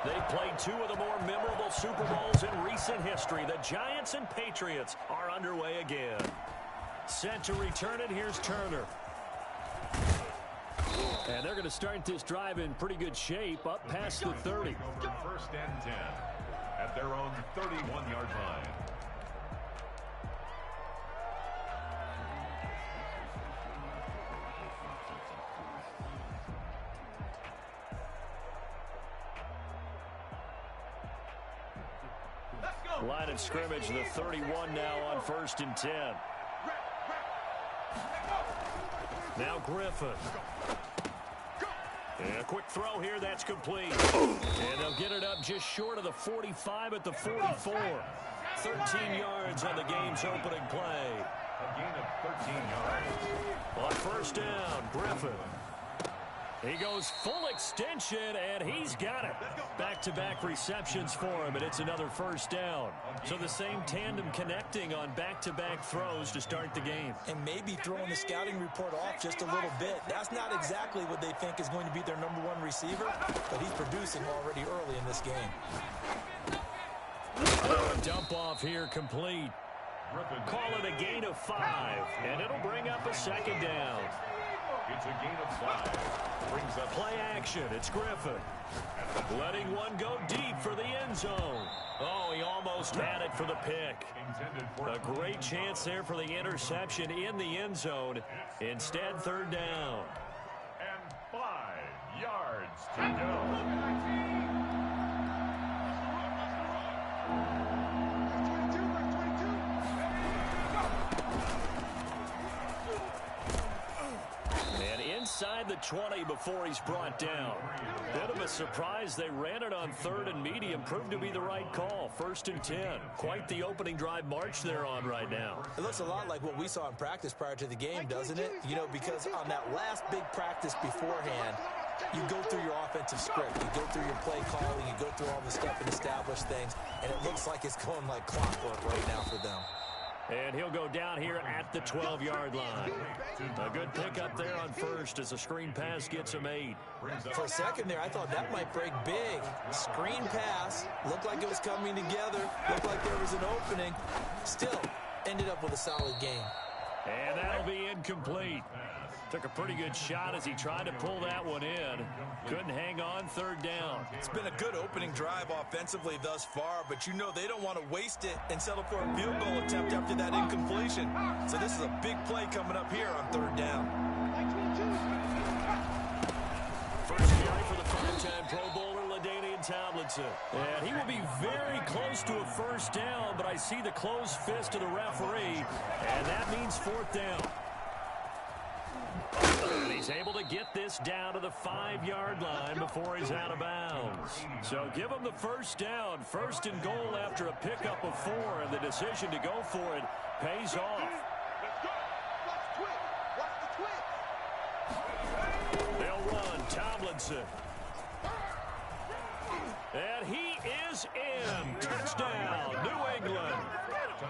They've played two of the more memorable Super Bowls in recent history. The Giants and Patriots are underway again. Set to return it, here's Turner. And they're going to start this drive in pretty good shape, up past the 30. First and 10 at their own 31-yard line. Line of scrimmage, the 31 now on first and 10. Now Griffin. And a quick throw here, that's complete. And they'll get it up just short of the 45 at the 44. 13 yards on the game's opening play. A gain of 13 yards. On first down, Griffin. He goes full extension, and he's got it. Back-to-back receptions for him, and it's another first down. So the same tandem connecting on back-to-back throws to start the game. And maybe throwing the scouting report off just a little bit. That's not exactly what they think is going to be their number one receiver, but he's producing already early in this game. Dump off here complete. Call it a gain of 5, and it'll bring up a second down. It's a gain of 5. Brings up play action. It's Griffin. Letting one go deep for the end zone. Oh, he almost had it for the pick. A great chance there for the interception in the end zone. Instead, third down. And 5 yards to go. Inside the 20 before he's brought down. Bit of a surprise. They ran it on third and medium. Proved to be the right call. First and 10. Quite the opening drive march they're on right now. It looks a lot like what we saw in practice prior to the game, doesn't it? You know, because on that last big practice beforehand, you go through your offensive script. You go through your play calling. You go through all the stuff and establish things. And it looks like it's going like clockwork right now for them. And he'll go down here at the 12-yard line. A good pickup there on first as a screen pass gets him 8. For a second there, I thought that might break big. Screen pass. Looked like it was coming together. Looked like there was an opening. Still ended up with a solid game. And that'll be incomplete. Took a pretty good shot as he tried to pull that one in. Couldn't hang on, third down. It's been a good opening drive offensively thus far, but you know they don't want to waste it and settle for a field goal attempt after that incompletion. So this is a big play coming up here on third down. First carry for the five-time Pro Bowler, LaDainian Tomlinson. And he will be very close to a first down, but I see the closed fist of the referee, and that means fourth down. And he's able to get this down to the 5-yard line before he's out of bounds. So give him the first down. First and goal after a pickup of 4, and the decision to go for it pays off. They'll run. Tomlinson. And he is in. Touchdown, New England.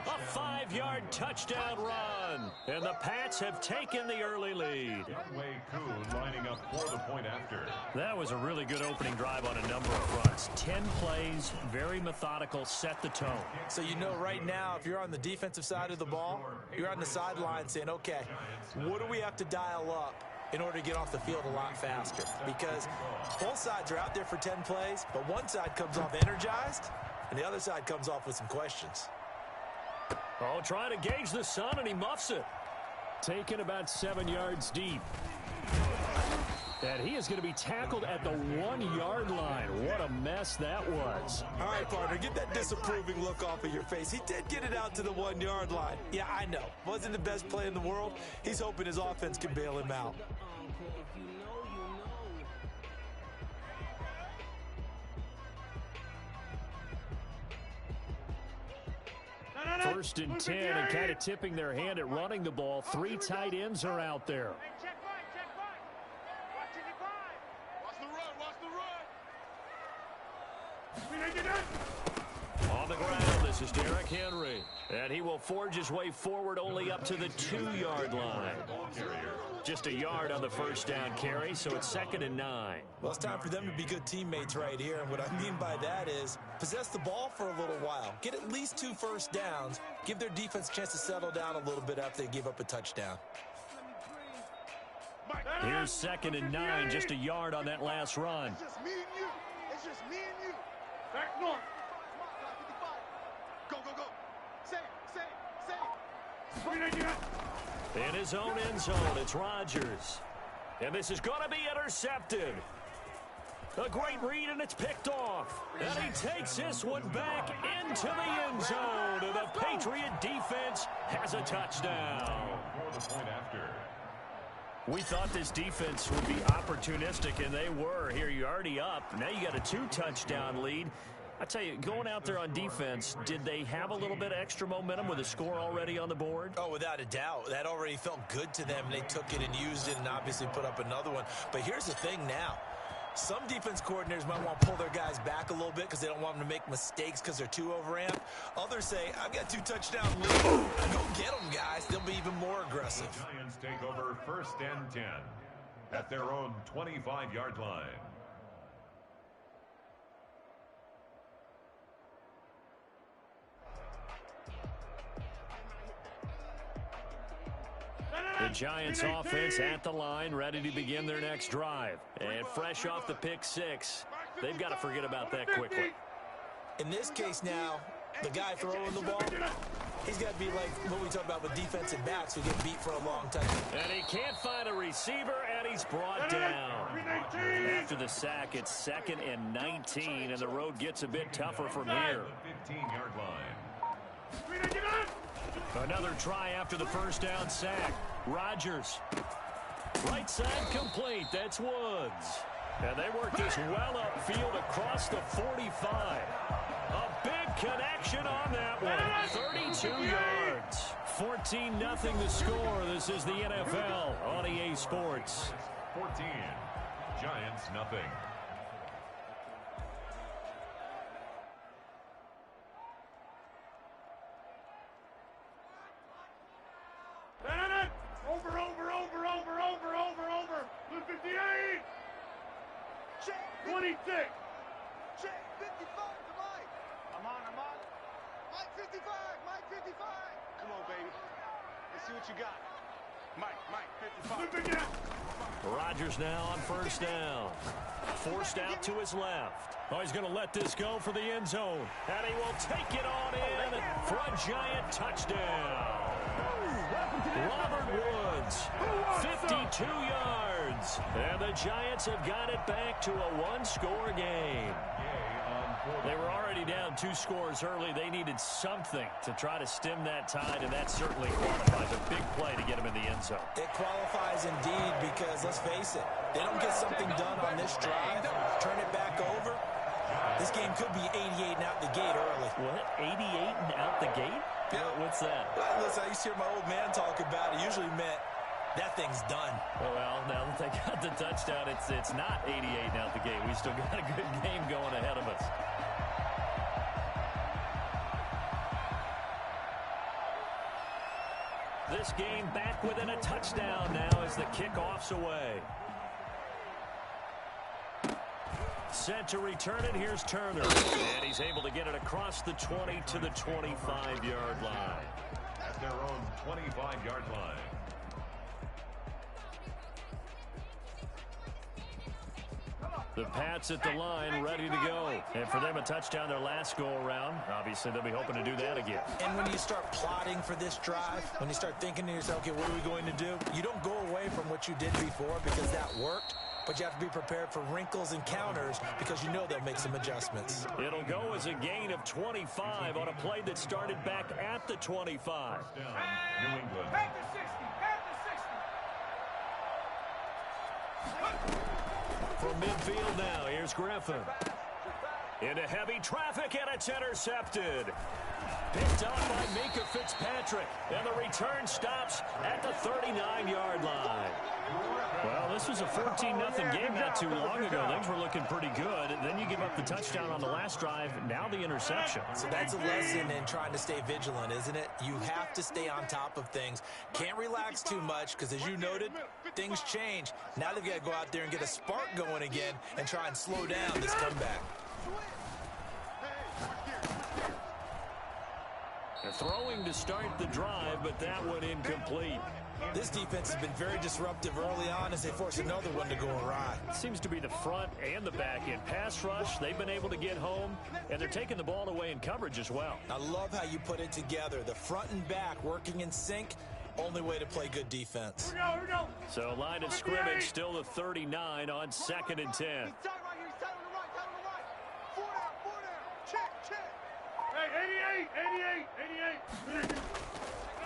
A 5-yard touchdown run. And the Pats have taken the early lead. Lining up for the point after. That was a really good opening drive on a number of fronts. 10 plays, very methodical, set the tone. So you know right now, if you're on the defensive side of the ball, you're on the sideline saying, okay, what do we have to dial up in order to get off the field a lot faster? Because both sides are out there for 10 plays, but one side comes off energized, and the other side comes off with some questions. Oh, trying to gauge the sun, and he muffs it. Taken about 7 yards deep. And he is going to be tackled at the 1-yard line. What a mess that was. All right, partner, get that disapproving look off of your face. He did get it out to the 1-yard line. Yeah, I know. Wasn't the best play in the world. He's hoping his offense can bail him out. First and 10, and kind of tipping their hand at running the ball. 3 tight ends are out there. On the ground, the This is Derrick Henry. And he will forge his way forward only up to the 2-yard line. Just a yard on the first down carry, so it's 2nd and 9. Well, it's time for them to be good teammates right here. And what I mean by that is possess the ball for a little while. Get at least 2 first downs. Give their defense a chance to settle down a little bit after they give up a touchdown. Here's 2nd and 9, just a yard on that last run. It's just me and you. It's just me and you. Back north. Go, go, go. Say it. In his own end zone, it's Rodgers. And this is going to be intercepted. A great read, and it's picked off. And he takes this one back into the end zone. And the Patriot defense has a touchdown. For the point after. We thought this defense would be opportunistic, and they were. Here, you're already up. Now you got a 2-touchdown lead. I tell you, going out there on defense, did they have a little bit of extra momentum with a score already on the board? Oh, without a doubt. That already felt good to them. They took it and used it and obviously put up another one. But here's the thing now. Some defense coordinators might want to pull their guys back a little bit because they don't want them to make mistakes because they're too overamped. Others say, I've got 2-touchdown lead. Go get them, guys. They'll be even more aggressive. The Giants take over 1st and 10 at their own 25-yard line. The Giants offense at the line, ready to begin their next drive. And fresh off the pick 6, they've got to forget about that quickly. In this case now, the guy throwing the ball, he's got to be like what we talk about with defensive backs who get beat for a long time. And he can't find a receiver, and he's brought down. After the sack, it's 2nd and 19, and the road gets a bit tougher from here. The 15-yard line. Another try after the first down sack. Rodgers. Right side complete. That's Woods. And they work this well upfield across the 45. A big connection on that one. 32 yards. 14-0 the score. This is the NFL on EA Sports. 14. Giants nothing. Over. Blue 58. 26. Check 55 to Mike. I'm on. Mike 55. Come on, baby. Let's see what you got. Mike 55. Rodgers now on first down. Forced out to his left. Oh, he's going to let this go for the end zone. And he will take it on in for a Giant touchdown. Robert Woods, 52 yards. And the Giants have got it back to a 1-score game. They were already down 2 scores early. They needed something to try to stem that tide, and that certainly qualifies. A big play to get them in the end zone. It qualifies indeed because, let's face it, they don't get something done on this drive, turn it back over, this game could be 88 and out the gate early. What? 88 and out the gate? Yeah. What's that? Well, listen, I used to hear my old man talk about it. Usually meant that thing's done. Well, now that they got the touchdown, it's not 88 and out the gate. We still got a good game going ahead of us. This game back within a touchdown now as the kickoff's away. Set to return it. Here's Turner. And he's able to get it across the 20 to the 25-yard line. At their own 25-yard line. The Pats at the line, ready to go. And for them, a touchdown their last go-around. Obviously, they'll be hoping to do that again. And when you start plotting for this drive, when you start thinking to yourself, okay, what are we going to do? You don't go away from what you did before because that worked. But you have to be prepared for wrinkles and counters because you know they'll make some adjustments. It'll go as a gain of 25 on a play that started back at the 25. New England. At the 60. From midfield now, here's Griffin. Into heavy traffic, and it's intercepted. Picked up by Minka Fitzpatrick, and the return stops at the 39-yard line. Well, this was a 14-0 game not too long ago. Things were looking pretty good. Then you give up the touchdown on the last drive. Now the interception. So that's a lesson in trying to stay vigilant, isn't it? You have to stay on top of things. Can't relax too much because, as you noted, things change. Now they've got to go out there and get a spark going again and try and slow down this comeback. They're throwing to start the drive, but that one incomplete. This defense has been very disruptive early on as they force another one to go awry. Seems to be the front and the back end. Pass rush, they've been able to get home, and they're taking the ball away in coverage as well. I love how you put it together. The front and back working in sync, only way to play good defense. Here we go. So line of scrimmage still the 39 on 2nd and 10. He's tight right here. He's tight on the right. Tight on the right. Four down. Check. Hey, 88.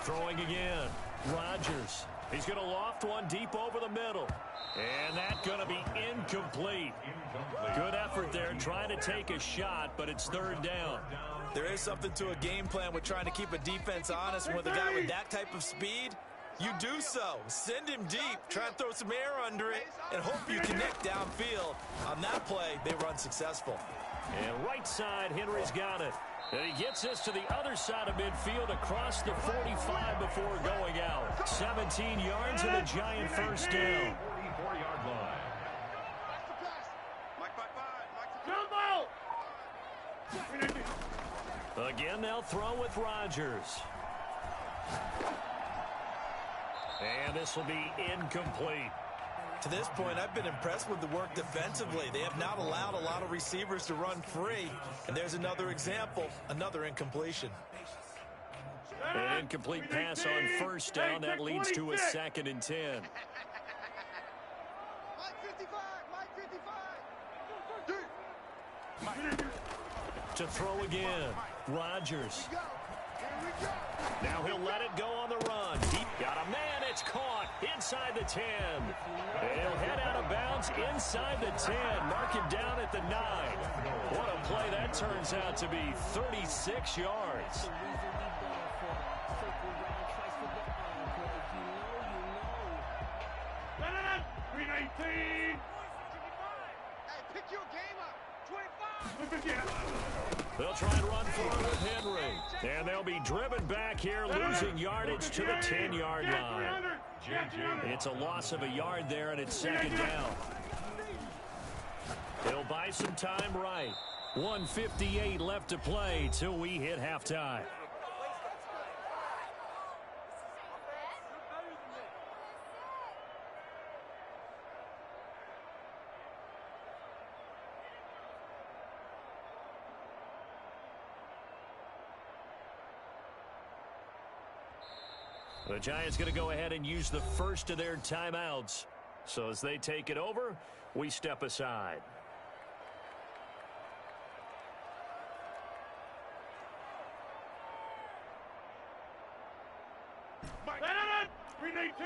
Throwing again. Rodgers. He's going to loft one deep over the middle. And that's going to be incomplete. Good effort there trying to take a shot, but it's 3rd down. There is something to a game plan with trying to keep a defense honest. And with a guy with that type of speed, you do so. Send him deep. Try and throw some air under it and hope you connect downfield. On that play, they were unsuccessful. And right side, Henry's got it. And he gets this to the other side of midfield across the 45 before going out. 17 yards and a giant first down. 44-yard line. Again, they'll throw with Rodgers. And this will be incomplete. To this point, I've been impressed with the work defensively. They have not allowed a lot of receivers to run free. And there's another example, another incompletion. An incomplete pass on first down. That leads to a 2nd and 10. To throw again. Rodgers. Now he'll let it go on the run. He got a man. It's caught inside the 10. He'll head out of bounds inside the 10. Mark him down at the 9. What a play that turns out to be. 36 yards. Hey, pick your game up. 25. They'll try and run for it with Henry. And they'll be driven back here, losing yardage to the 10-yard line. It's a loss of a yard there, and it's 2nd down. He'll buy some time right. 1:58 left to play till we hit halftime. The Giants going to go ahead and use the first of their timeouts. So as they take it over, we step aside.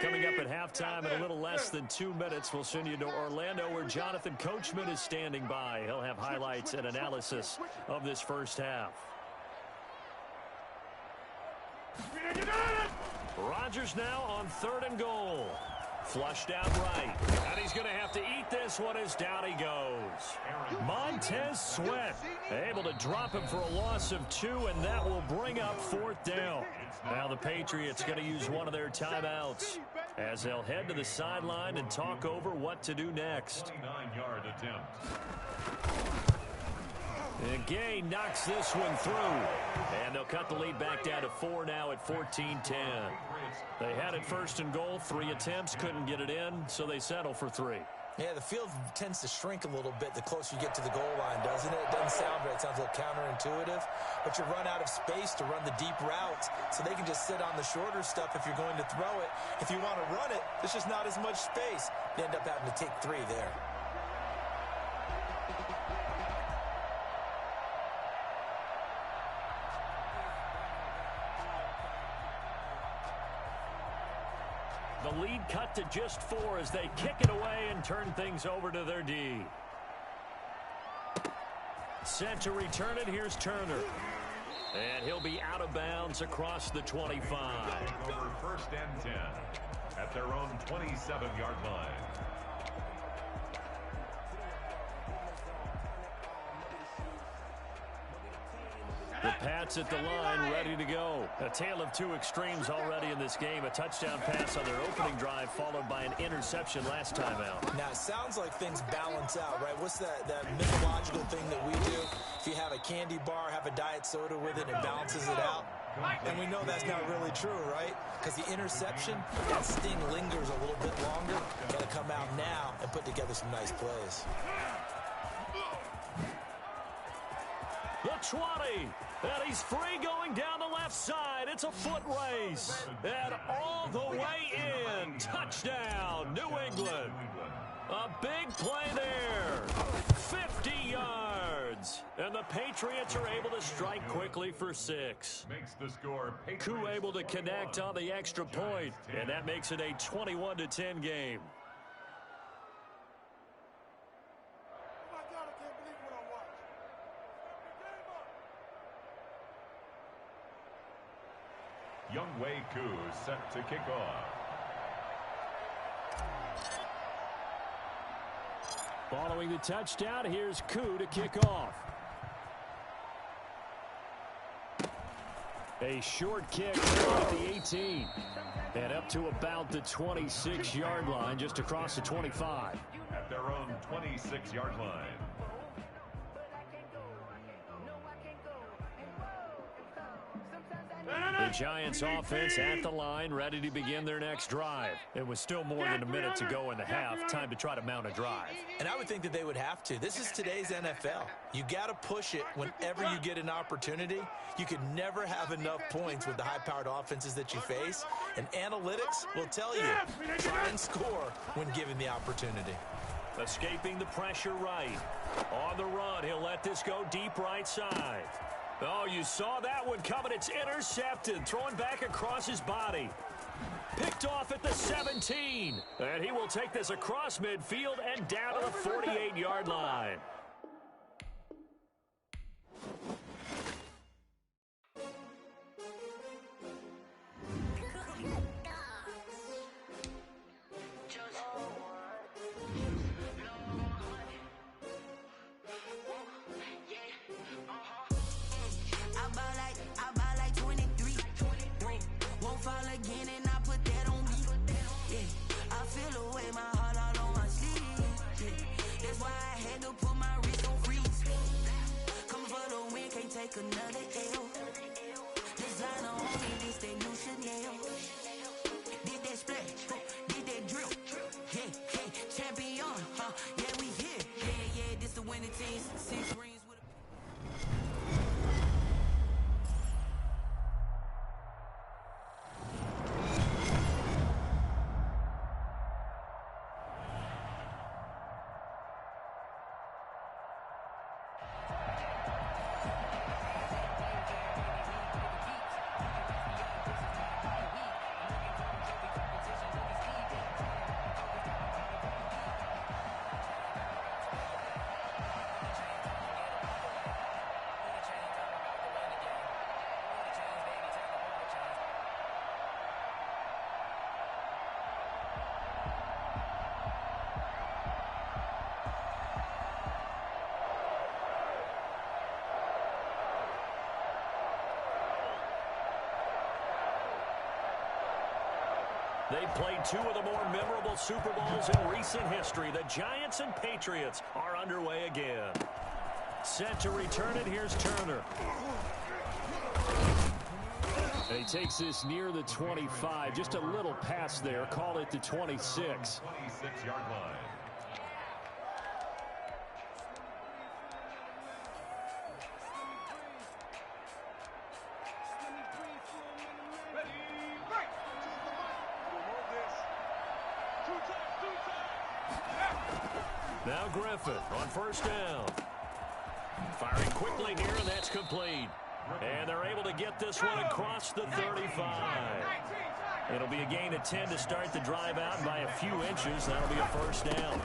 Coming up at halftime in a little less than 2 minutes, we'll send you to Orlando where Jonathan Coachman is standing by. He'll have highlights and analysis of this first half. Rodgers now on 3rd and goal. Flushed out right. And he's going to have to eat this one as down he goes. Montez Sweat able to drop him for a loss of 2, and that will bring up 4th down. Now the Patriots going to use one of their timeouts as they'll head to the sideline and talk over what to do next. 29-yard attempt. And Gay knocks this one through. And they'll cut the lead back down to 4 now at 14-10. They had it 1st and goal, 3 attempts, couldn't get it in, so they settle for 3. Yeah, the field tends to shrink a little bit the closer you get to the goal line, doesn't it? It doesn't sound right. It sounds a little counterintuitive. But you run out of space to run the deep routes, so they can just sit on the shorter stuff if you're going to throw it. If you want to run it, there's just not as much space. You end up having to take 3 there. The lead cut to just 4 as they kick it away and turn things over to their D. Set to return it. Here's Turner. And he'll be out of bounds across the 25. Over 1st and 10 at their own 27-yard line. Pats at the line, ready to go. A tale of two extremes already in this game. A touchdown pass on their opening drive, followed by an interception last time out. Now, it sounds like things balance out, right? What's that mythological thing that we do? If you have a candy bar, have a diet soda with it, it balances it out. And we know that's not really true, right? Because the interception, that sting lingers a little bit longer. Got to come out now and put together some nice plays. The 20, and he's free going down the left side. It's a foot race, and all the way in. Touchdown, New England. A big play there, 50 yards, and the Patriots are able to strike quickly for 6. Makes the score. Koo able to connect on the extra point, and that makes it a 21-10 game. Younghoe Koo set to kick off. Following the touchdown, here's Koo to kick off. A short kick at the 18. And up to about the 26-yard line, just across the 25. At their own 26-yard line. The Giants offense at the line, ready to begin their next drive. It was still more than a minute to go in the half. Time to try to mount a drive. And I would think that they would have to. This is today's NFL. You got to push it whenever you get an opportunity. You could never have enough points with the high-powered offenses that you face. And analytics will tell you, try and score when given the opportunity. Escaping the pressure right. On the run, he'll let this go deep right side. Oh, you saw that one coming. It's intercepted. Throwing back across his body. Picked off at the 17. And he will take this across midfield and down to the 48-yard line. Another L. Designer only this, they new Chanel. Did that splash, did that drill. Hey, hey, champion, huh? Yeah, we here. Yeah, this the winning team. 6 rings with a... They played two of the more memorable Super Bowls in recent history. The Giants and Patriots are underway again. Set to return it, here's Turner. And he takes this near the 25. Just a little pass there. Call it the 26. 26-yard line. Now Griffin on first down. Firing quickly here, and that's complete. And they're able to get this one across the 35. It'll be a gain of 10 to start the drive out by a few inches. That'll be a first down.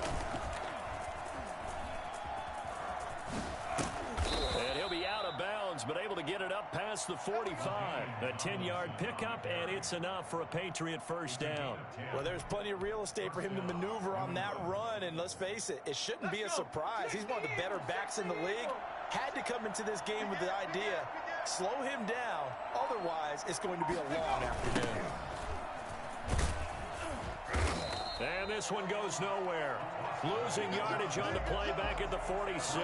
And he'll be out of bounds, but able to get it up past the 45. A 10-yard pickup, and it's enough for a Patriot first down. Well, there's plenty of real estate for him to maneuver on that run, and let's face it, it shouldn't be a surprise. He's one of the better backs in the league. had to come into this game with the idea, slow him down, otherwise it's going to be a long afternoon. And this one goes nowhere. Losing yardage on the play back at the 46.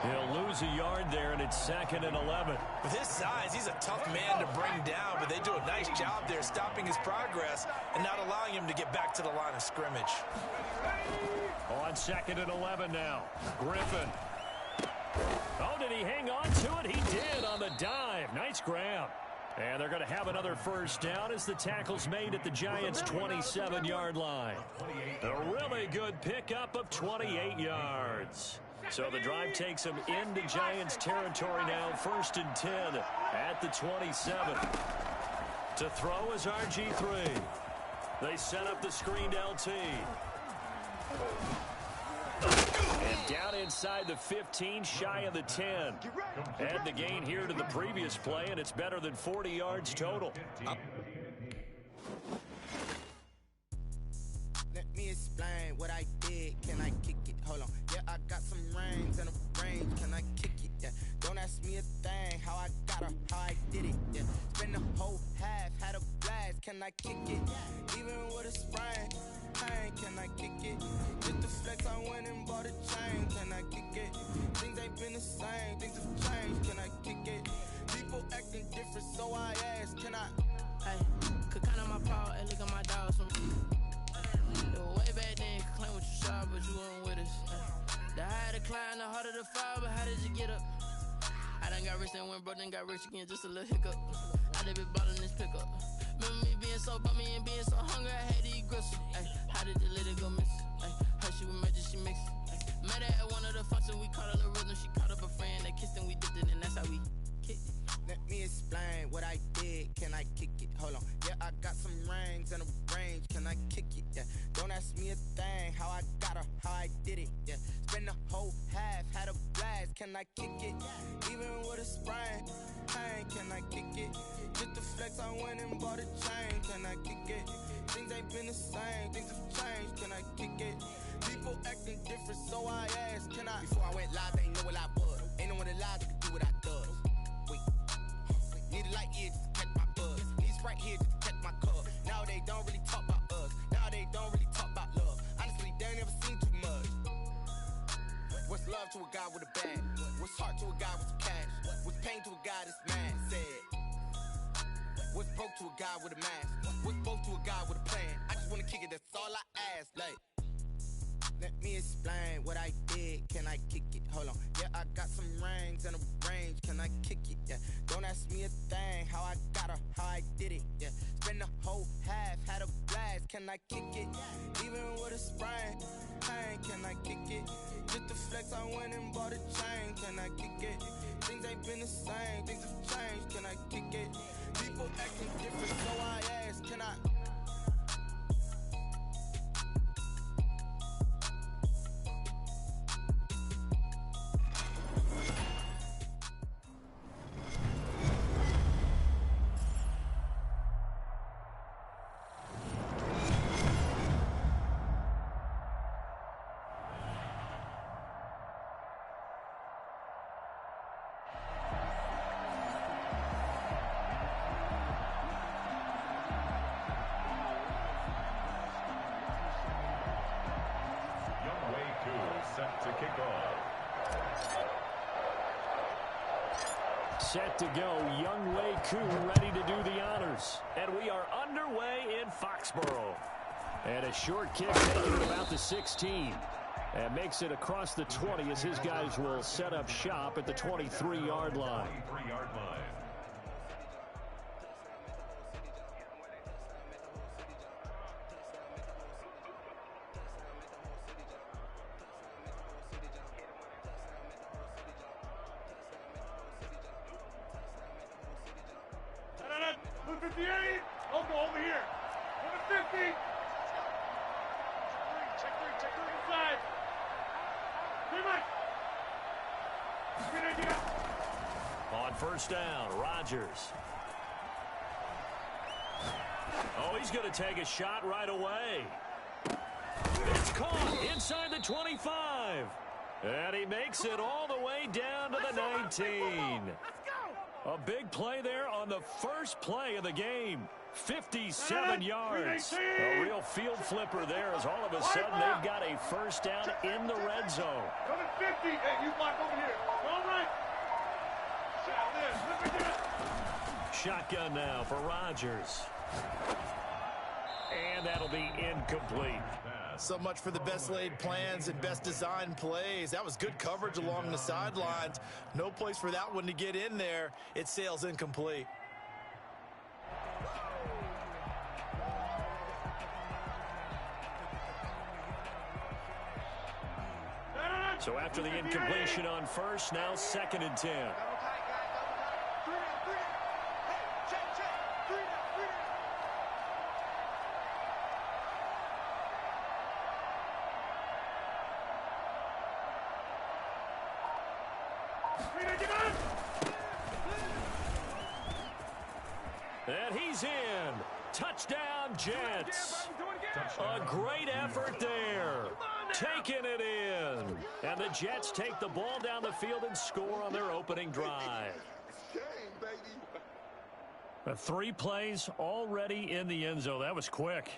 He'll lose a yard there, and it's 2nd and 11. With his size, he's a tough man to bring down, but they do a nice job there stopping his progress and not allowing him to get back to the line of scrimmage. On 2nd and 11 now. Griffin. Oh, did he hang on to it? He did on the dive. Nice grab. And they're going to have another first down as the tackle's made at the Giants' 27-yard line. A really good pickup of 28 yards. So the drive takes them into Giants territory now, 1st and 10 at the 27. To throw is RG3. They set up the screened LT. And down inside the 15, shy of the 10. And the gain here to the previous play, and it's better than 40 yards total. Let me explain what I did. Can I kick it? Hold on. Yeah, I got some rings and a range. Can I kick it? Yeah. Don't ask me a thing. How I got her, how I did it. Yeah. Spend the whole half, had a blast. Can I kick it? Even with a sprain. Can I kick it? Just the flex, I went and bought a chain. Can I kick it? Things ain't been the same. Things have changed. Can I kick it? People acting different, so I asked, can I? Hey, could count on my paw and look at my dogs. It was way back then, could claim what you saw, but you weren't with us. The higher the climb, the harder the fall, but how did you get up? I done got rich and went broke, then got rich again, just a little hiccup. I done been ballin' this pickup. Remember me being so bummy and being so hungry, I had to eat gristle. Ay, how did the lady go miss? Ay, her she was magic, she mixed. Met her at one of the functions, we caught her the rhythm, she caught up a friend, they kissed and we dipped it, and that's how we kicked it. Let me explain what I did. Can I kick it? Hold on. Yeah, I got some rings and a range. Can I kick it? Yeah. Don't ask me a thing. How I got her, how I did it. Yeah. Spend the whole half, had a blast. Can I kick it? Even with a sprain. Can I kick it? Just the flex, I went and bought a chain. Can I kick it? Things ain't been the same. Things have changed. Can I kick it? People acting different, so I asked, can I? Before I went live, they ain't know what I was. Ain't no one alive that could do what I does. Wait. Need a light here just to catch my buzz. Need Sprite here just to catch my cup. Now they don't really talk about us. Now they don't really talk about love. Honestly, they ain't never seen too much. What's love to a guy with a bag? What's heart to a guy with some cash? What's pain to a guy that's mad? Said. What's broke to a guy with a mask? What's both to a guy with a plan? I just wanna kick it, that's all I ask. Like, let me explain what I did. Can I kick it? Hold on. Yeah, I got some rings and a range. Can I kick it? Yeah. Don't ask me a thing. How I got her, how I did it. Yeah. Spend the whole half, had a blast. Can I kick it? Even with a sprain. Can I kick it? Just the flex, I went and bought a chain. Can I kick it? Things ain't been the same. Things have changed. Can I kick it? People acting different, so I asked, can I? Set to kick off. Set to go, Young Wei Koo ready to do the honors. And we are underway in Foxborough. And a short kick taken at about the 16. And makes it across the 20 as his guys will set up shop at the 23-yard line. 23-yard line. Number 58, I'll go over here. Number 50. Check three, inside. Pretty much. Good idea. On first down, Rodgers. Oh, he's going to take a shot right away. It's caught inside the 25. And he makes it all the way down to the 19. A big play there on the first play of the game. 57 yards. A real field flipper there as all of a sudden they've got a first down in the red zone. Coming 50. Hey, you block over here. All right. Shotgun now for Rodgers. And that'll be incomplete. So much for the best laid plans and best design plays. That was good coverage along the sidelines. No place for that one to get in there. It sails incomplete. So after the incompletion on first, now 2nd and 10. And he's in. Touchdown, Jets. A great effort there. Taking it in. And the Jets take the ball down the field and score on their opening drive. 3 plays already in the end zone. That was quick.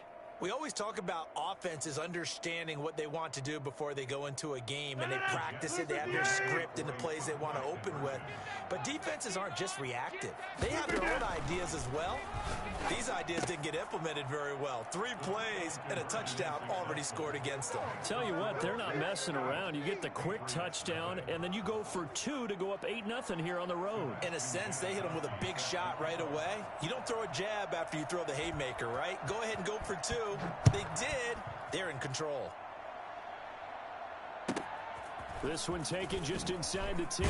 We always talk about offenses understanding what they want to do before they go into a game, and they practice it. They have their script and the plays they want to open with. But defenses aren't just reactive. They have their own ideas as well. These ideas didn't get implemented very well. 3 plays and a touchdown already scored against them. Tell you what, they're not messing around. You get the quick touchdown, and then you go for 2 to go up 8-0 here on the road. In a sense, they hit them with a big shot right away. You don't throw a jab after you throw the haymaker, right? Go ahead and go for 2. They did. They're in control. This one taken just inside the 10.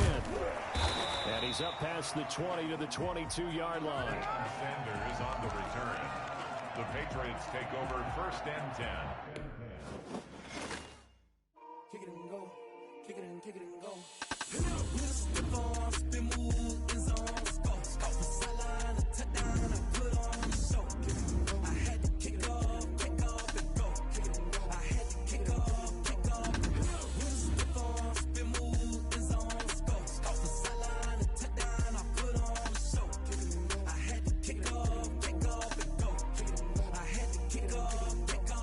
And he's up past the 20 to the 22-yard line. Sanders on the return. The Patriots take over 1st and 10. Kick it and go. Kick it and go. Spin ball, spin move, in zone, go. Off the sideline, a touchdown, I put on the show. I had to kick off and go. I had to kick off and go. Spin ball, spin move, in zone, go. Off the sideline, a touchdown, I put on the show. I had to kick off and go. I had to kick off and go.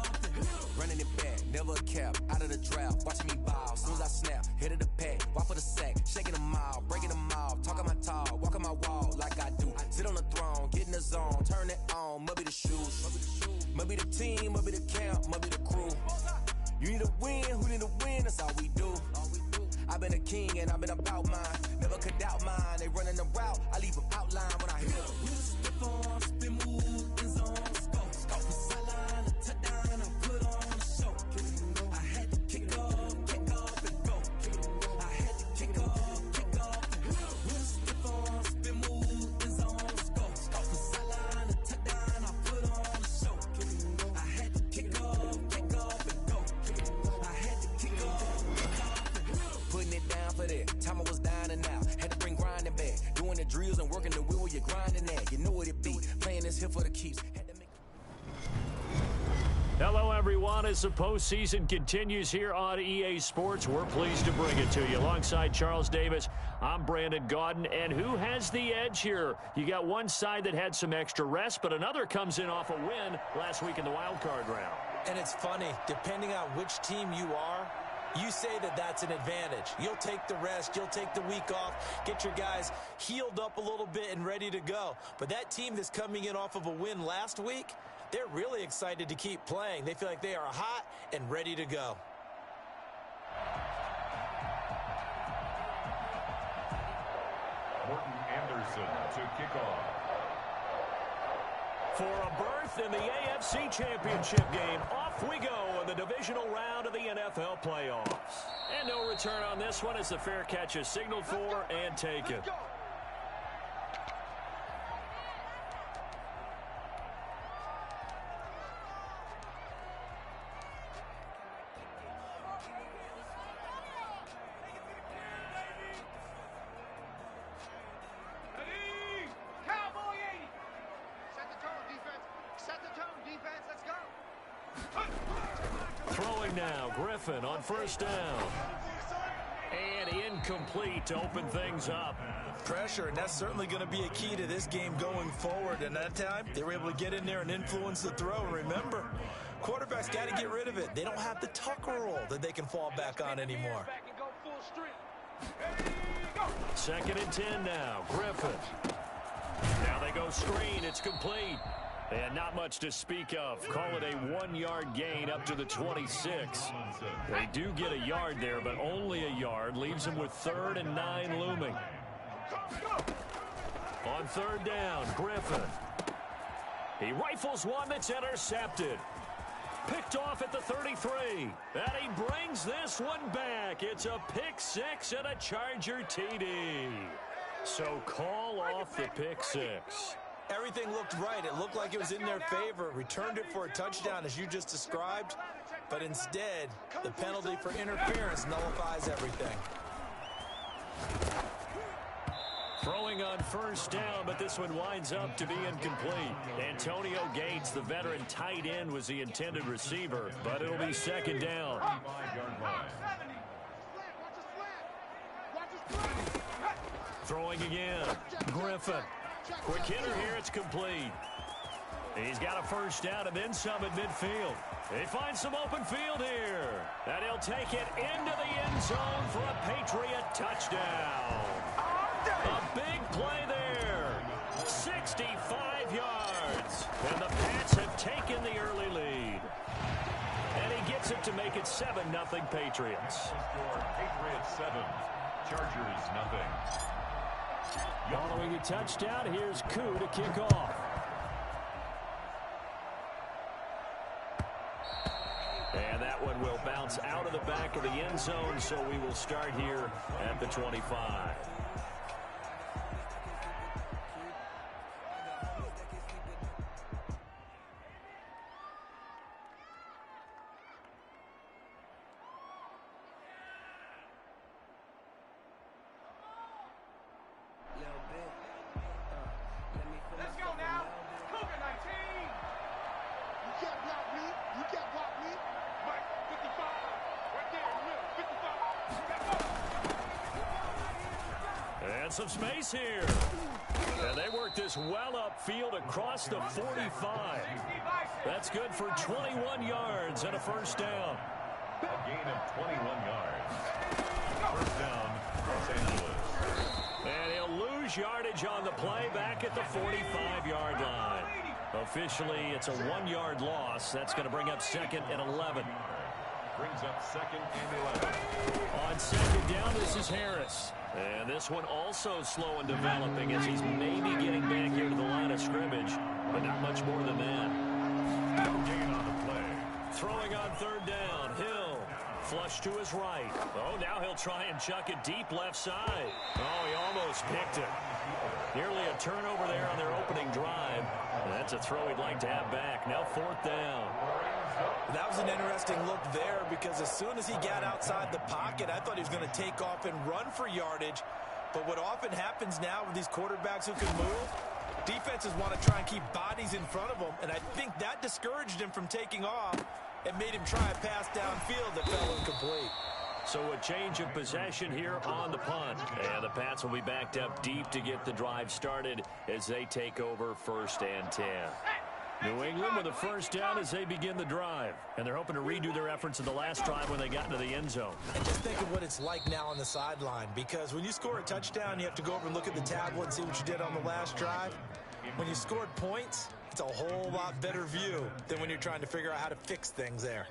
Running it back, never a cap, out of the draft, watching me ball. Soon as I snap, hit of the pack, walk for the sack, shaking them out, breaking them off, talking my talk, walking my wall like I do. Sit on the throne, get in the zone, turn it on, must be the shoes, must be the team, must be the camp, must be the crew. You need a win, who need a win, that's all we do. I've been a king and I've been about mine, never could doubt mine. They running the route, I leave them outline when I hit them. Spin on, spin move, in zone, go. Off the sideline, a touchdown, I put on the show. I had to kick off and go. I had to kick off and go. Spin on, spin move, in zone, go. Off the sideline, a touchdown, I put on the show. I had to kick off and go. I had to kick off and go. Putting it down for that. Time I was down and out. Had to bring grinding back. Doing the drills and working the wheel where you're grinding at. You know what it be. Playing this here for the keeps. Hello, everyone. As the postseason continues here on EA Sports, we're pleased to bring it to you. Alongside Charles Davis, I'm Brandon Gaudin. And who has the edge here? You got one side that had some extra rest, but another comes in off a win last week in the wild card round. And it's funny, depending on which team you are, you say that that's an advantage. You'll take the rest, you'll take the week off, get your guys healed up a little bit and ready to go. But that team that's coming in off of a win last week, they're really excited to keep playing. They feel like they are hot and ready to go. Morton Anderson to kick off. For a berth in the AFC Championship game, off we go in the divisional round of the NFL playoffs. And no return on this one as the fair catch is signaled for and taken. Let's go. Throwing now, Griffin on first down. And incomplete to open things up. Pressure, and that's certainly going to be a key to this game going forward. And that time, they were able to get in there and influence the throw. And remember, quarterbacks got to get rid of it. They don't have the Tucker rule that they can fall back on anymore. 2nd and 10 now. Griffin. Now they go screen. It's complete. And not much to speak of. Call it a 1-yard gain up to the 26. They do get a yard there, but only a yard. Leaves them with 3rd and 9 looming. On 3rd down, Griffin. He rifles one that's intercepted. Picked off at the 33. And he brings this one back. It's a pick 6 and a Charger TD. So call off the pick 6. Everything looked right. It looked like it was in their favor. Returned it for a touchdown, as you just described. But instead, the penalty for interference nullifies everything. Throwing on 1st down, but this one winds up to be incomplete. Antonio Gates, the veteran tight end, was the intended receiver, but it'll be 2nd down. Throwing again. Griffin. Quick hitter here, it's complete. He's got a 1st down and then some at midfield. He finds some open field here. And he'll take it into the end zone for a Patriot touchdown. A big play there. 65 yards. And the Pats have taken the early lead. And he gets it to make it 7-0 Patriots. Patriots 7, Chargers 0. Following a touchdown, here's Koo to kick off. And that one will bounce out of the back of the end zone, so we will start here at the 25. Some space here. And they work this well upfield across the 45. That's good for 21 yards and a 1st down. A gain of 21 yards. 1st down, Los Angeles. And he'll lose yardage on the play back at the 45-yard line. Officially, it's a 1-yard loss. That's going to bring up 2nd and 11. Brings up 2nd and 11. On 2nd down, this is Harris. And this one also slow and developing as he's maybe getting back here to the line of scrimmage, but not much more than that. No gain on the play. Throwing on 3rd down, Hill. Flush to his right. Oh, now he'll try and chuck it deep left side. Oh, he almost picked it. Nearly a turnover there on their opening drive. And that's a throw he'd like to have back. Now 4th down. That was an interesting look there because as soon as he got outside the pocket, I thought he was going to take off and run for yardage. But what often happens now with these quarterbacks who can move, defenses want to try and keep bodies in front of them, and I think that discouraged him from taking off and made him try a pass downfield that fell incomplete. So a change of possession here on the punt. And the Pats will be backed up deep to get the drive started as they take over 1st and 10. New England with a 1st down as they begin the drive. And they're hoping to redo their efforts in the last drive when they got into the end zone. And just think of what it's like now on the sideline, because when you score a touchdown, you have to go over and look at the tablet and see what you did on the last drive. When you scored points, it's a whole lot better view than when you're trying to figure out how to fix things there.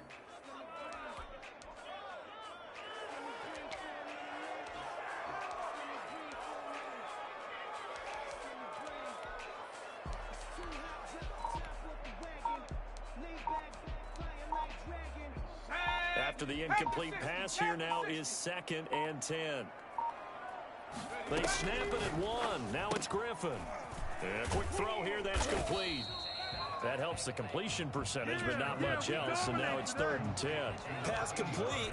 After the incomplete pass, here now is 2nd and 10. They snap it at 1. Now it's Griffin. And a quick throw here, that's complete. That helps the completion percentage, but not much else, and now it's 3rd and 10. Pass complete,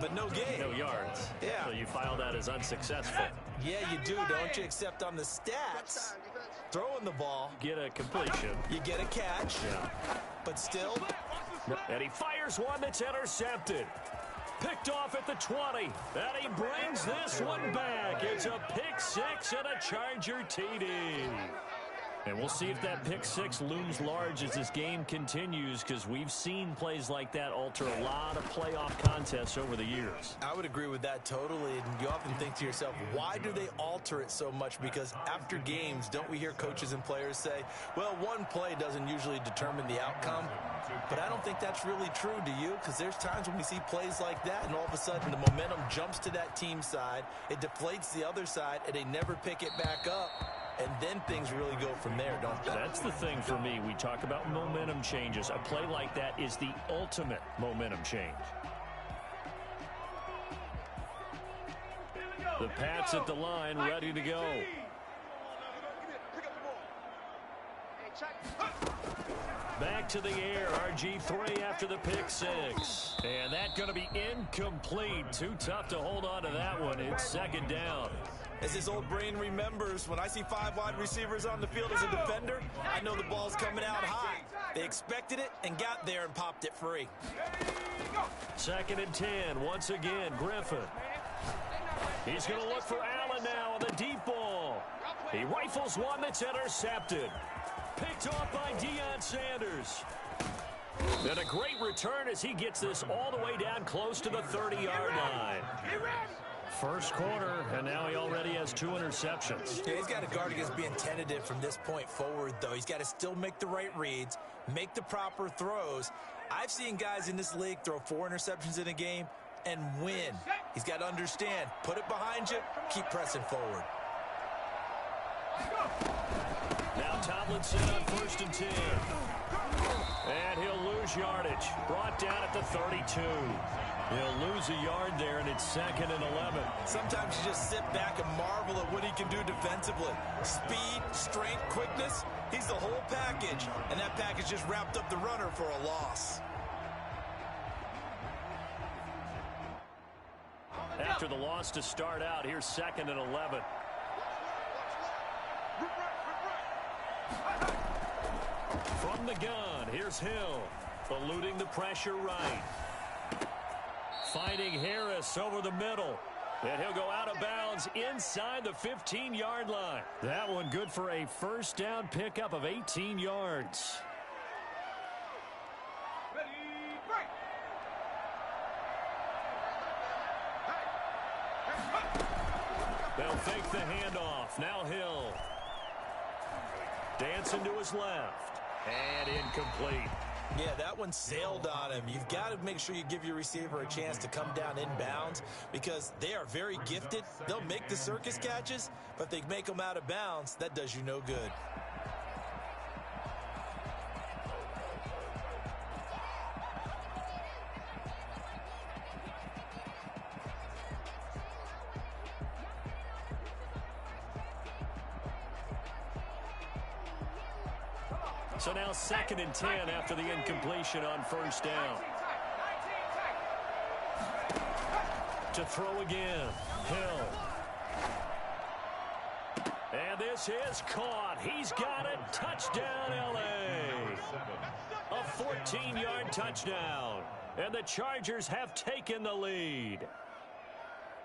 but no gain. No yards. Yeah. So you file that as unsuccessful. Yeah, you do, don't you? Except on the stats, throwing the ball, Get a completion. you get a catch, Yeah. but still, And he fires one that's intercepted. Picked off at the 20. And he brings this one back. It's a pick six and a Charger TD. And we'll see if that pick six looms large as this game continues, because we've seen plays like that alter a lot of playoff contests over the years. I would agree with that totally. And you often think to yourself, why do they alter it so much? Because after games, don't we hear coaches and players say, well, one play doesn't usually determine the outcome? But I don't think that's really true, do you? Because there's times when we see plays like that, and all of a sudden the momentum jumps to that team side, it deflates the other side, and they never pick it back up. And then things really go from there, don't they? That's the thing for me. We talk about momentum changes. A play like that is the ultimate momentum change. The Pats at the line, ready to go. Back to the air, RG3 after the pick six. And that's going to be incomplete. Too tough to hold on to that one. It's second down. As his old brain remembers, when I see 5 wide receivers on the field as a defender, I know the ball's coming out high. They expected it and got there and popped it free. Second and 10. Once again, Griffin. He's going to look for Allen now on the deep ball. He rifles one that's intercepted. Picked off by Deion Sanders. And a great return as he gets this all the way down close to the 30-yard line. First quarter, and now he already has 2 interceptions. Yeah, he's got to guard against being tentative from this point forward, though. He's got to still make the right reads, make the proper throws. I've seen guys in this league throw 4 interceptions in a game and win. He's got to understand, put it behind you, keep pressing forward. Now Tomlinson on 1st and 10. And he'll lose yardage. Brought down at the 32. He'll lose a yard there, and it's 2nd and 11. Sometimes you just sit back and marvel at what he can do defensively. Speed, strength, quickness, he's the whole package. And that package just wrapped up the runner for a loss. After the loss to start out, here's 2nd and 11. From the gun, here's Hill. Eluding the pressure right. Finding Harris over the middle. And he'll go out of bounds inside the 15-yard line. That one good for a first down pickup of 18 yards. They'll fake the handoff. Now Hill. Dancing to his left. And incomplete. Yeah, that one sailed on him. You've got to make sure you give your receiver a chance to come down inbounds because they are very gifted. They'll make the circus catches, but if they make them out of bounds, that does you no good. So now 2nd and 10 after the incompletion on first down. To throw again. Hill. And this is caught. He's got it. Touchdown, L.A. A 14-yard touchdown. And the Chargers have taken the lead.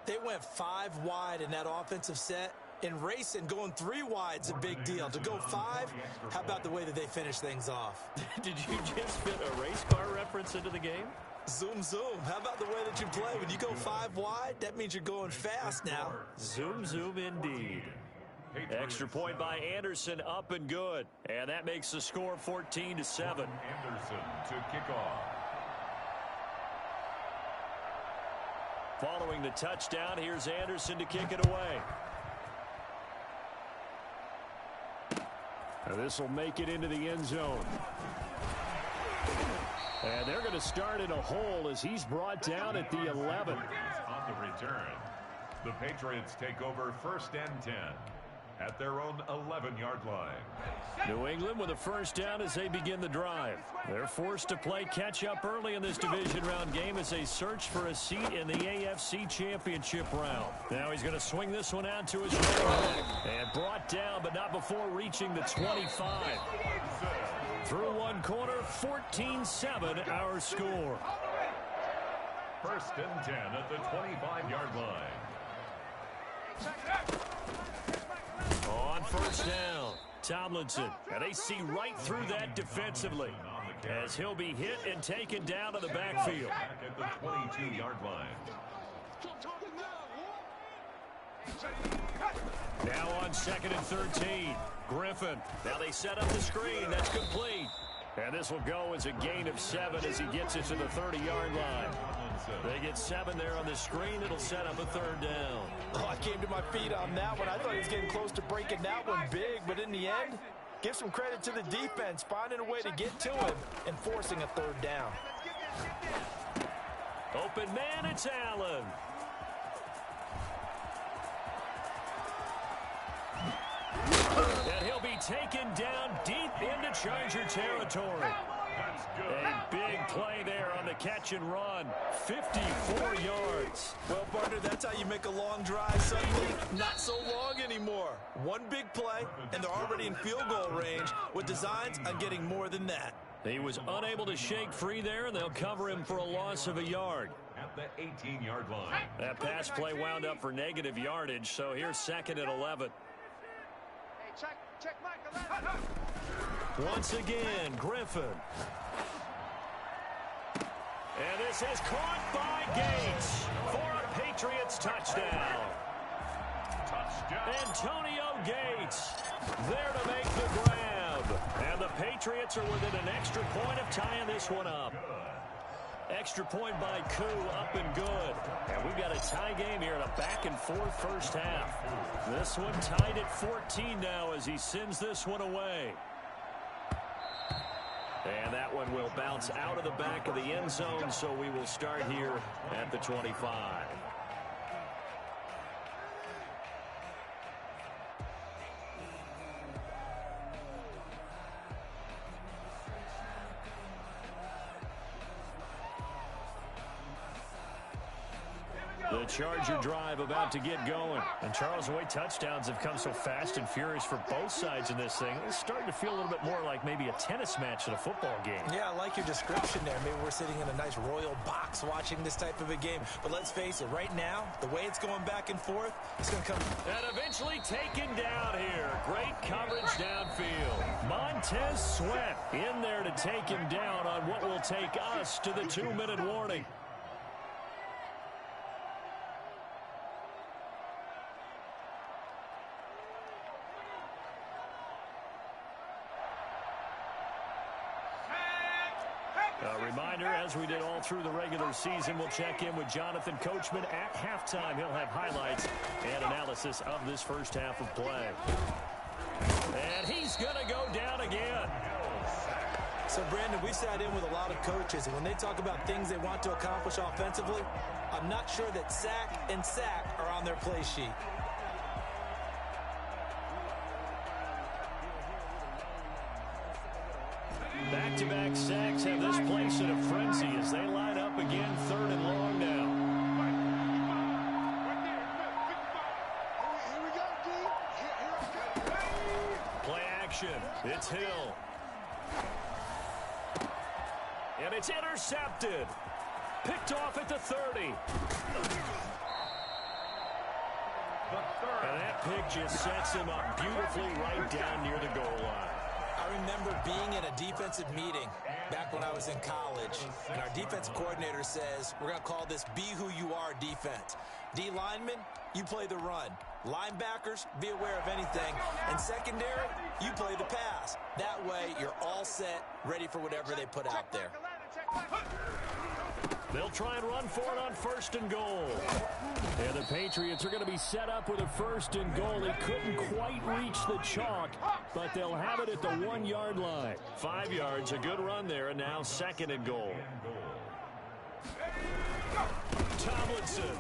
They went 5 wide in that offensive set. In racing, going 3 wide's a big deal. To go 5, how about the way that they finish things off? Did you just fit a race car reference into the game? Zoom, zoom. How about the way that you play? When you go 5 wide, that means you're going fast now. Zoom, zoom indeed. Extra point by Anderson, up and good. And that makes the score 14-7. Anderson to kick off. Following the touchdown, here's Anderson to kick it away. This will make it into the end zone. And they're going to start in a hole as he's brought down at the 11. On the return, the Patriots take over 1st and 10 at their own 11-yard line. New England with a first down as they begin the drive. They're forced to play catch-up early in this division round game as they search for a seat in the AFC Championship round. Now he's going to swing this one out to his right. And brought down, but not before reaching the 25. Through one quarter, 14-7 our score. First and 10 at the 25-yard line. On first down, Tomlinson. And they see right through that defensively as he'll be hit and taken down to the backfield. Back at the 22-yard line. Now on 2nd and 13, Griffin. Now they set up the screen. That's complete. And this will go as a gain of 7 as he gets it to the 30-yard line. They get 7 there on the screen. It'll set up a 3rd down. Oh, I came to my feet on that one. I thought he was getting close to breaking that one big, but in the end, give some credit to the defense, finding a way to get to him and forcing a 3rd down. Open man, it's Allen. And he'll be taken down deep into Charger territory. A big play there on the catch and run. 54 yards. Well, partner, that's how you make a long drive suddenly not so long anymore. One big play, and they're already in field goal range with designs on getting more than that. He was unable to shake free there, and they'll cover him for a loss of a yard. At the 18-yard line. That pass play wound up for negative yardage, so here's 2nd and 11. Check Mike. Once again, Griffin. And this is caught by Gates for a Patriots touchdown. Antonio Gates there to make the grab. And the Patriots are within an extra point of tying this one up. Extra point by Koo, up and good. And we've got a tie game here in a back-and-forth first half. This one tied at 14 now as he sends this one away. And that one will bounce out of the back of the end zone, so we will start here at the 25. The Charger drive about to get going. And Charles, the way touchdowns have come so fast and furious for both sides in this thing, it's starting to feel a little bit more like maybe a tennis match at a football game. Yeah, I like your description there. Maybe we're sitting in a nice royal box watching this type of a game. But let's face it, right now, the way it's going back and forth, it's going to come. And eventually taken down here. Great coverage downfield. Montez Sweat in there to take him down on what will take us to the 2-minute warning. A reminder, as we did all through the regular season, we'll check in with Jonathan Coachman at halftime. He'll have highlights and analysis of this first half of play. And he's going to go down again. So, Brandon, we sat in with a lot of coaches, and when they talk about things they want to accomplish offensively, I'm not sure that sack and sack are on their play sheet. Back-to-back sacks have this place in a frenzy as they line up again, 3rd and long now. Play action. It's Hill. And it's intercepted. Picked off at the 30. And that pick just sets him up beautifully right down near the goal line. I remember being in a defensive meeting back when I was in college, and our defensive coordinator says, we're going to call this Be Who You Are defense. D linemen, you play the run. Linebackers, be aware of anything. And secondary, you play the pass. That way, you're all set, ready for whatever they put out there. They'll try and run for it on 1st and goal. And the Patriots are going to be set up with a 1st and goal. They couldn't quite reach the chalk, but they'll have it at the 1-yard line. 5 yards, a good run there, and now 2nd and goal. Tomlinson.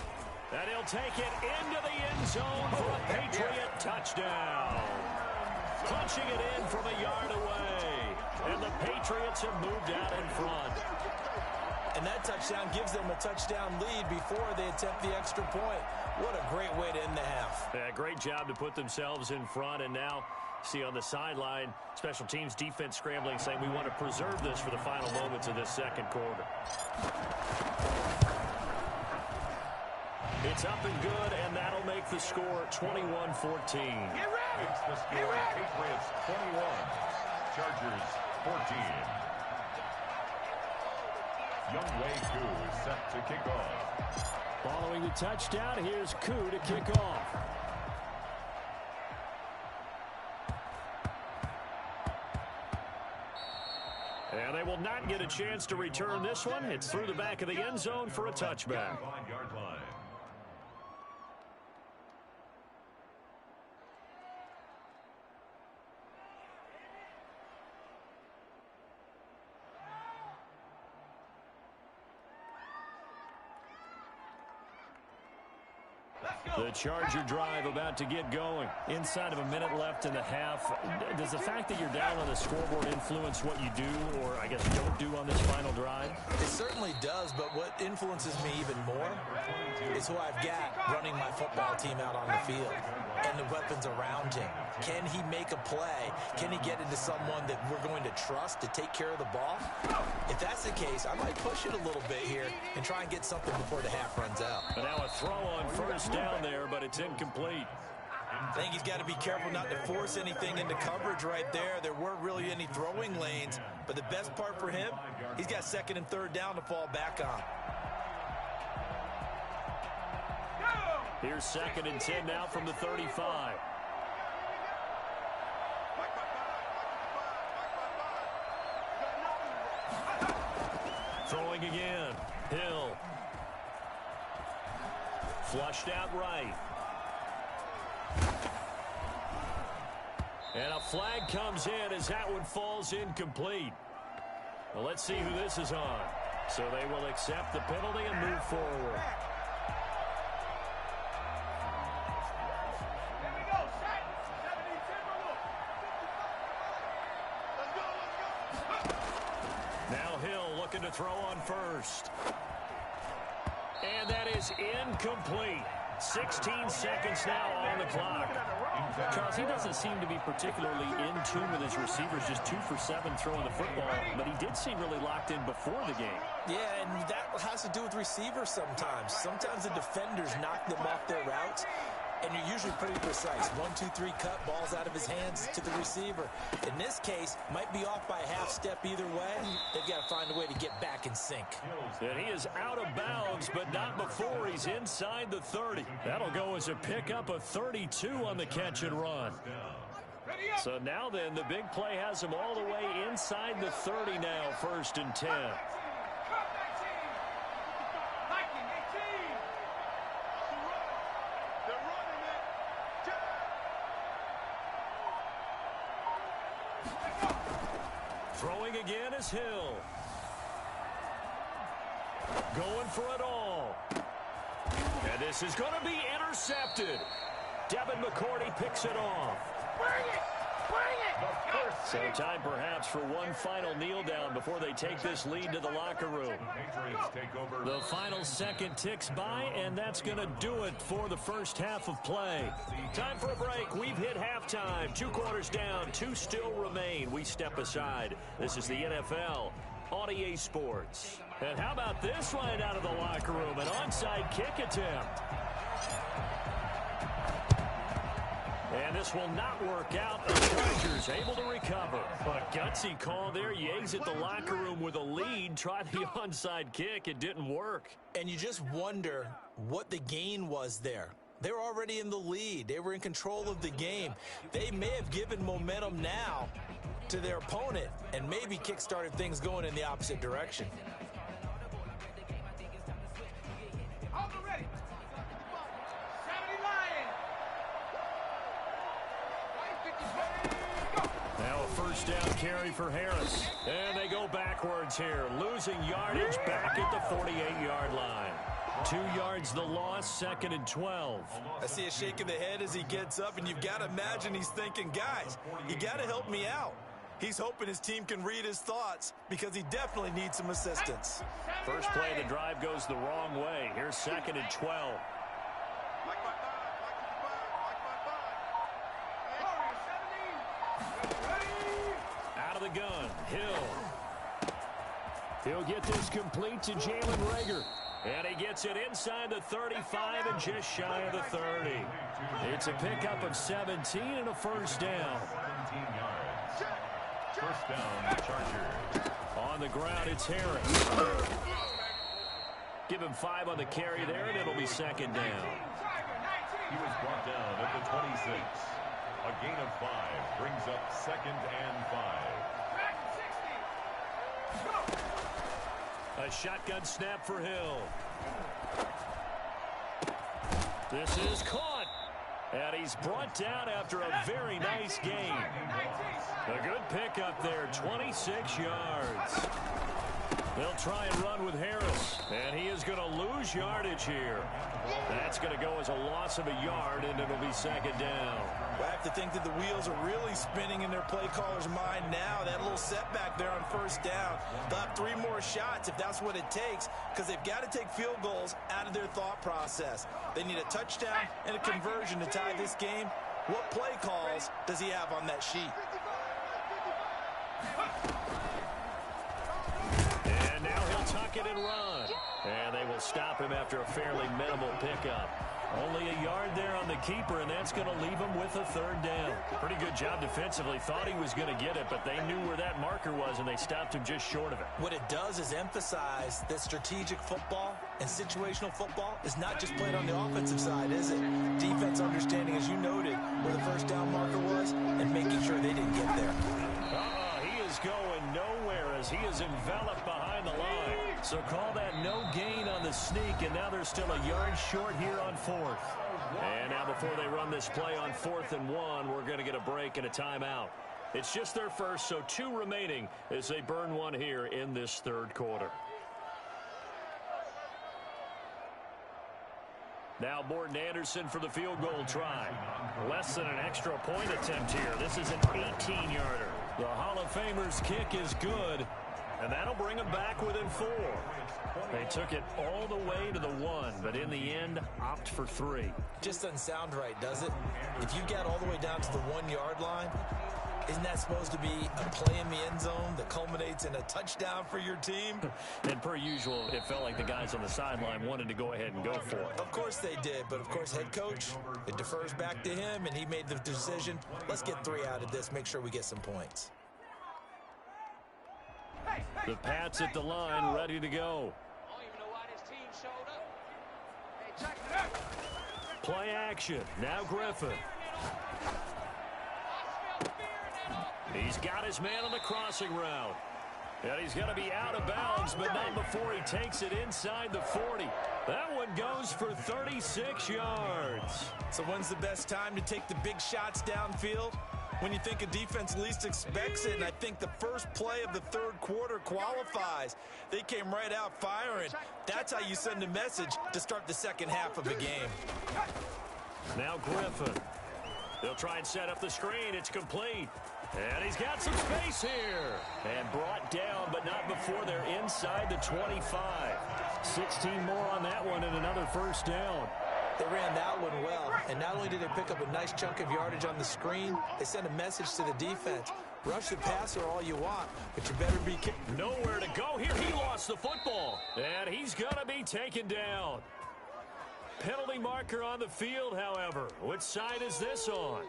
And he'll take it into the end zone for a Patriot touchdown. Punching it in from a yard away. And the Patriots have moved out in front. And that touchdown gives them a touchdown lead before they attempt the extra point. What a great way to end the half. Yeah, great job to put themselves in front. And now, see on the sideline, special teams defense scrambling, saying we want to preserve this for the final moments of this second quarter. It's up and good, and that'll make the score 21-14. Makes the score Patriots 21, Chargers 14. Youngwei Koo is set to kick off. Following the touchdown, here's Koo to kick off. And they will not get a chance to return this one. It's through the back of the end zone for a touchback. 5-yard line. The Charger drive about to get going. Inside of a minute left in the half. Does the fact that you're down on the scoreboard influence what you do, or I guess don't do on this final drive? It certainly does, but what influences me even more is who I've got running my football team out on the field and the weapons around him. Can he make a play? Can he get into someone that we're going to trust to take care of the ball? If that's the case, I might push it a little bit here and try and get something before the half runs out. And now a throw on first down there, but it's incomplete. I think he's got to be careful not to force anything into coverage right there. There weren't really any throwing lanes, but the best part for him, he's got second and third down to fall back on. Here's second and 10 now from the 35. Throwing again. Hill. Flushed out right. And a flag comes in as that one falls incomplete. Well, let's see who this is on. So they will accept the penalty and move forward. Now Hill looking to throw on first. And that is incomplete. 16 seconds now on the clock. Charles, he doesn't seem to be particularly in tune with his receivers, just 2 for 7 throwing the football, but he did seem really locked in before the game. Yeah, and that has to do with receivers sometimes. Sometimes the defenders knock them off their routes, and you're usually pretty precise. 1, 2, 3 cut, balls out of his hands to the receiver. In this case, might be off by a half step either way. They've got to find a way to get back in sync. And he is out of bounds, but not before he's inside the 30. That'll go as a pickup of 32 on the catch and run. So now then, the big play has him all the way inside the 30 now, 1st and 10. Throwing again is Hill. Going for it all. And this is going to be intercepted. Devin McCourty picks it off. Bring it! Bring it! So time perhaps for one final kneel down before they take this lead to the locker room. Patriots take over. The final second ticks by, and that's going to do it for the first half of play. Time for a break. We've hit halftime. 2 quarters down, 2 still remain. We step aside. This is the NFL on EA Sports. And how about this right out of the locker room? An onside kick attempt. And this will not work out. The Chargers able to recover. But gutsy call there. You exit the locker room with a lead. Try the onside kick. It didn't work. And you just wonder what the gain was there. They were already in the lead. They were in control of the game. They may have given momentum now to their opponent and maybe kick-started things going in the opposite direction. Now a first down carry for Harris. And they go backwards here. Losing yardage back at the 48-yard line. 2 yards the loss, 2nd and 12. I see a shake of the head as he gets up, and you've got to imagine he's thinking, guys, you got to help me out. He's hoping his team can read his thoughts because he definitely needs some assistance. First play of the drive goes the wrong way. Here's 2nd and 12. Out of the gun, Hill. He'll get this complete to Jalen Reagor. And he gets it inside the 35 and just shy of the 30. It's a pickup of 17 and a first down. 17 yards. First down, Chargers. On the ground, it's Harris. Give him 5 on the carry there, and it'll be second down. He was brought down at the 26. A gain of 5 brings up second and 5. A shotgun snap for Hill. This is caught. And he's brought down after a very nice gain. A good pickup there, 26 yards. They'll try and run with Harris, and he is going to lose yardage here. That's going to go as a loss of a yard, and it'll be second down. Well, I have to think that the wheels are really spinning in their play caller's mind now. That little setback there on first down. They'll have 3 more shots if that's what it takes, because they've got to take field goals out of their thought process. They need a touchdown and a conversion to tie this game. What play calls does he have on that sheet? And now he'll tuck it and run. And they will stop him after a fairly minimal pickup. Only a yard there on the keeper, and that's going to leave him with a third down. Pretty good job defensively. Thought he was going to get it, but they knew where that marker was, and they stopped him just short of it. What it does is emphasize that strategic football and situational football is not just played on the offensive side, is it? Defense understanding, as you noted, where the first down marker was and making sure they didn't get there. He is going nowhere as he is enveloped behind the line. So call that no gain on the sneak, and now they're still a yard short here on 4th. And now before they run this play on 4th and 1, we're going to get a break and a timeout. It's just their first, so 2 remaining as they burn 1 here in this third quarter. Now Morton Anderson for the field goal try. Less than an extra point attempt here. This is an 18-yarder. The Hall of Famer's kick is good, and that'll bring him back within 4. They took it all the way to the 1, but in the end, opt for 3. Just doesn't sound right, does it? If you get all the way down to the 1-yard line, isn't that supposed to be a play in the end zone that culminates in a touchdown for your team? And per usual, it felt like the guys on the sideline wanted to go ahead and go for it. Of course they did, but of course head coach, it defers back to him, and he made the decision. Let's get 3 out of this, make sure we get some points. The Pats at the line, ready to go. Play action. Now Griffin. He's got his man on the crossing route. And he's going to be out of bounds, but not before he takes it inside the 40. That one goes for 36 yards. So when's the best time to take the big shots downfield? When you think a defense least expects it, and I think the first play of the third quarter qualifies. They came right out firing. That's how you send a message to start the second half of a game. Now Griffin. They'll try and set up the screen. It's complete. And he's got some space here. And brought down, but not before they're inside the 25. 16 more on that one and another first down. They ran that one well, and not only did they pick up a nice chunk of yardage on the screen, they sent a message to the defense. Rush the passer all you want, but you better be kicked. Nowhere to go here. He lost the football, and he's going to be taken down. Penalty marker on the field, however. Which side is this on?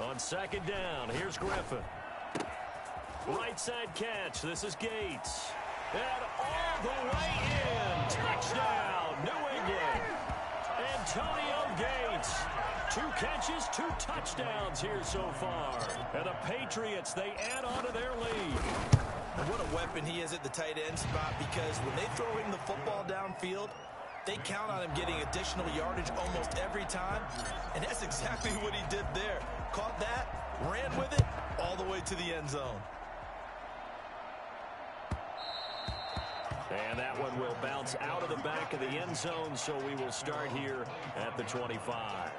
On second down, here's Griffin. Right side catch. This is Gates. And all the way in. Touchdown, New England. Antonio Gates. 2 catches, 2 touchdowns here so far. And the Patriots, they add on to their lead. And what a weapon he is at the tight end spot, because when they throw him the football downfield, they count on him getting additional yardage almost every time, and that's exactly what he did there. Caught that, ran with it, all the way to the end zone. And that one will bounce out of the back of the end zone, so we will start here at the 25.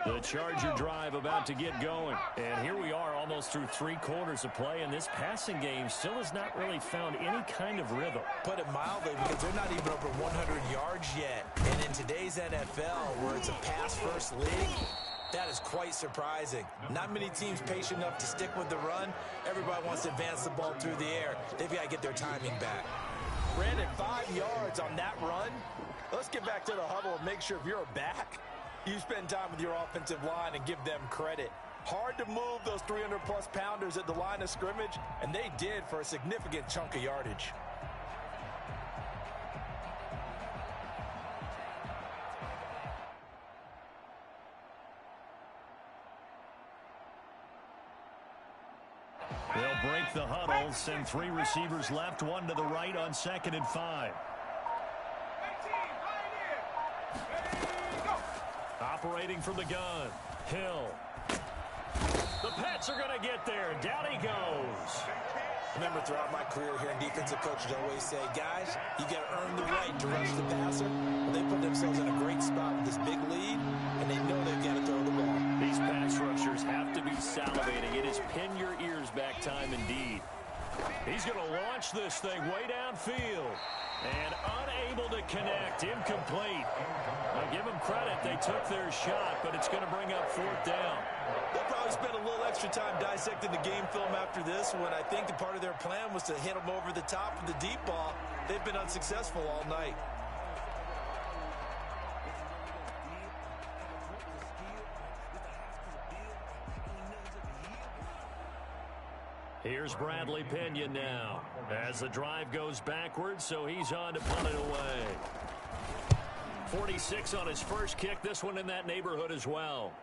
The Charger drive about to get going. And here we are almost through 3 quarters of play, and this passing game still has not really found any kind of rhythm. Put it mildly, because they're not even over 100 yards yet. And in today's NFL, where it's a pass-first league, that is quite surprising. Not many teams patient enough to stick with the run. Everybody wants to advance the ball through the air. They've got to get their timing back. Brandon, 5 yards on that run. Let's get back to the huddle and make sure if you're a back, you spend time with your offensive line and give them credit. Hard to move those 300-plus pounders at the line of scrimmage, and they did for a significant chunk of yardage. They'll break the huddle, send 3 receivers left, 1 to the right on 2nd and 5. Operating from the gun, Hill. The Pats are going to get there. Down he goes. Remember, throughout my career here in defensive coaches, I always say, guys, you got to earn the right to rush the passer. Well, they put themselves in a great spot with this big lead, and they know they've got to throw the ball. These pass rushers have to be salivating. It is pin your ears back time indeed. He's going to launch this thing way downfield. And unable to connect, incomplete. Now give them credit, they took their shot, but it's going to bring up 4th down. They'll probably spend a little extra time dissecting the game film after this one. I think the part of their plan was to hit them over the top of the deep ball. They've been unsuccessful all night. Here's Bradley Pinion now as the drive goes backwards, so he's on to punt it away. 46 on his first kick, this one in that neighborhood as well.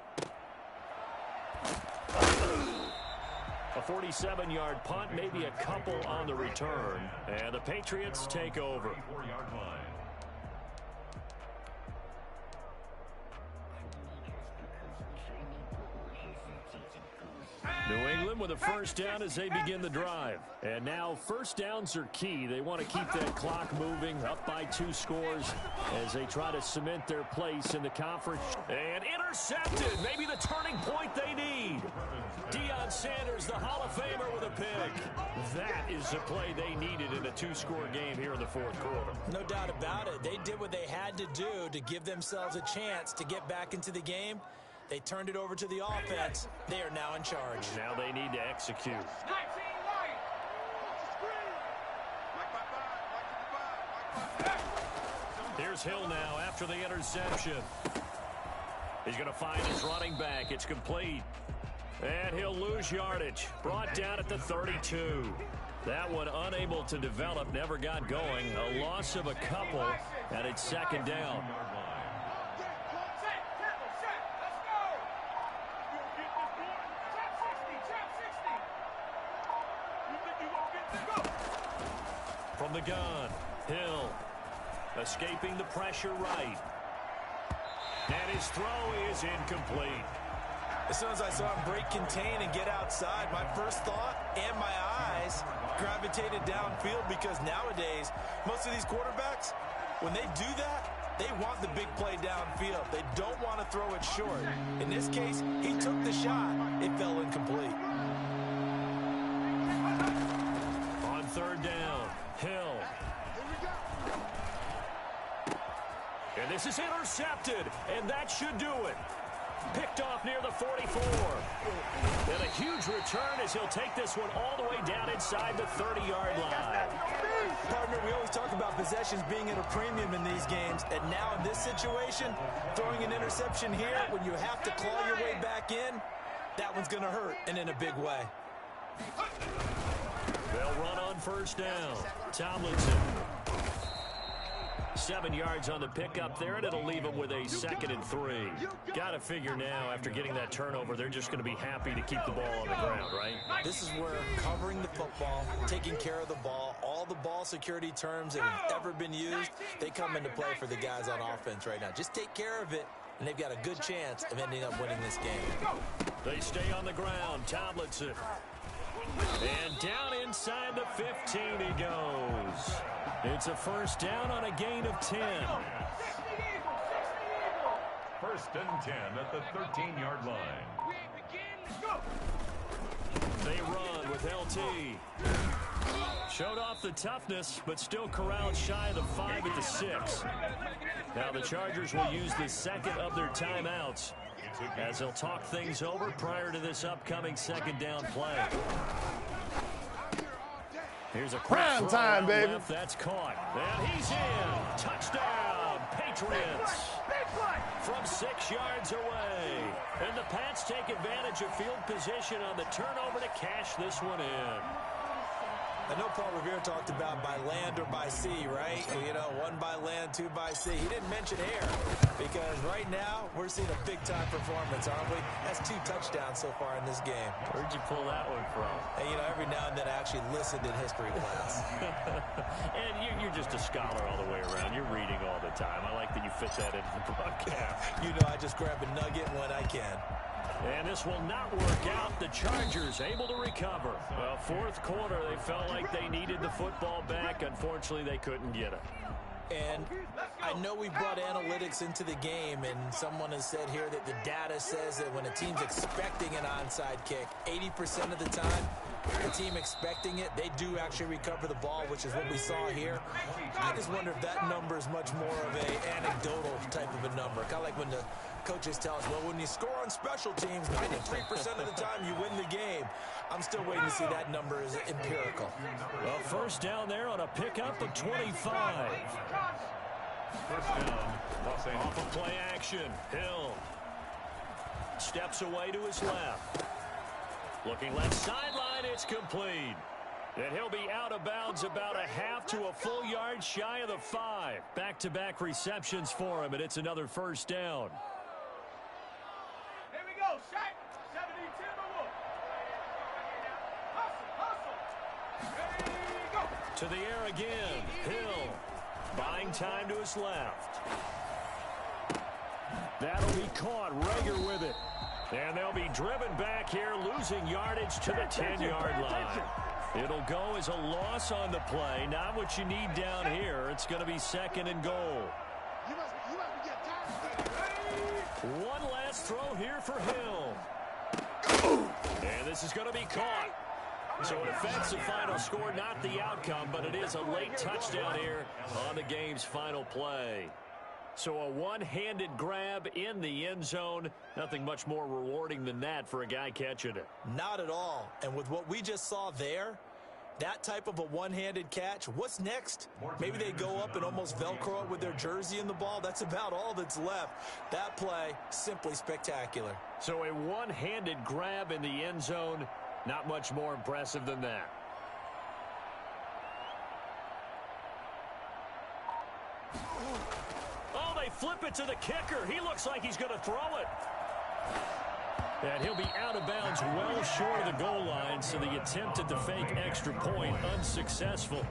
A 47-yard punt, maybe a couple on the return, and the Patriots take over. New England with a first down as they begin the drive. And now first downs are key. They want to keep that clock moving, up by 2 scores as they try to cement their place in the conference. And intercepted, maybe the turning point they need. Deion Sanders, the Hall of Famer, with a pick. That is the play they needed in a 2-score game here in the 4th quarter. No doubt about it. They did what they had to do to give themselves a chance to get back into the game. They turned it over to the offense. They are now in charge. Now they need to execute. Here's Hill now after the interception. He's going to find his running back. It's complete. And he'll lose yardage. Brought down at the 32. That one unable to develop, never got going. A loss of a couple, and it's 2nd down. From the gun, Hill escaping the pressure right. And his throw is incomplete. As soon as I saw him break contain and get outside, my first thought and my eyes gravitated downfield, because nowadays, most of these quarterbacks, when they do that, they want the big play downfield. They don't want to throw it short. In this case, he took the shot. It fell incomplete. On 3rd down, Hill. And this is intercepted, and that should do it. Picked off near the 44. And a huge return as he'll take this one all the way down inside the 30-yard line. Partner, we always talk about possessions being at a premium in these games, and now in this situation, throwing an interception here when you have to claw your way back in, that one's going to hurt, and in a big way. They'll run on first down. Tomlinson. 7 yards on the pickup there, and it'll leave them with a 2nd and 3. Got to figure now, after getting that turnover, they're just going to be happy to keep the ball on the ground, right? This is where covering the football, taking care of the ball, all the ball security terms that have ever been used, they come into play for the guys on offense right now. Just take care of it, and they've got a good chance of ending up winning this game. They stay on the ground. Tomlinson. And down inside the 15 he goes. It's a first down on a gain of 10. First and 10 at the 13-yard line. They run with LT. Showed off the toughness, but still corralled shy of the 5 at the 6. Now the Chargers will use the second of their timeouts as they'll talk things over prior to this upcoming second down play. Here's a prime time, baby. Left. That's caught. And he's in. Touchdown, Patriots. From 6 yards away. And the Pats take advantage of field position on the turnover to cash this one in. I know Paul Revere talked about by land or by sea, right? You know, 1 by land, 2 by sea. He didn't mention air because right now we're seeing a big-time performance, aren't we? That's 2 touchdowns so far in this game. Where'd you pull that one from? And, you know, every now and then I actually listened in history class. And you're just a scholar all the way around. You're reading all the time. I like that you fit that into the broadcast. You know, I just grab a nugget when I can. And this will not work out. The Chargers able to recover. Well, fourth quarter, they felt like they needed the football back. Unfortunately, they couldn't get it. And I know we brought analytics into the game, and someone has said here that the data says that when a team's expecting an onside kick, 80% of the time, the team expecting it, they do actually recover the ball, which is what we saw here. I just wonder if that number is much more of an anecdotal type of a number. Kind of like when the coaches tell us, well, when you score on special teams, 93% of the time you win the game. I'm still waiting to see that number is empirical. Well, first down there on a pickup of 25. First down, Los Angeles. Off of play action, Hill steps away to his left. Looking left sideline, it's complete. And he'll be out of bounds about a half to a full yard shy of the 5. Back-to-back receptions for him, and it's another first down. Here we go, Shaq. 72 Hustle. Ready, go. To the air again, Hill buying time to his left. That'll be caught. Rager with it. And they'll be driven back here, losing yardage to the 10-yard line. It'll go as a loss on the play. Not what you need down here. It's going to be second and goal. One last throw here for Hill. And this is going to be caught. So it affects the final score, not the outcome, but it is a late touchdown here on the game's final play. So a one-handed grab in the end zone. Nothing much more rewarding than that for a guy catching it. Not at all. And with what we just saw there, that type of a one-handed catch, what's next? Maybe they go up and almost Velcro it with their jersey in the ball. That's about all that's left. That play, simply spectacular. So a one-handed grab in the end zone, not much more impressive than that. Oh, they flip it to the kicker. He looks like he's going to throw it. And he'll be out of bounds well short of the goal line, so the attempt at the fake extra point unsuccessful.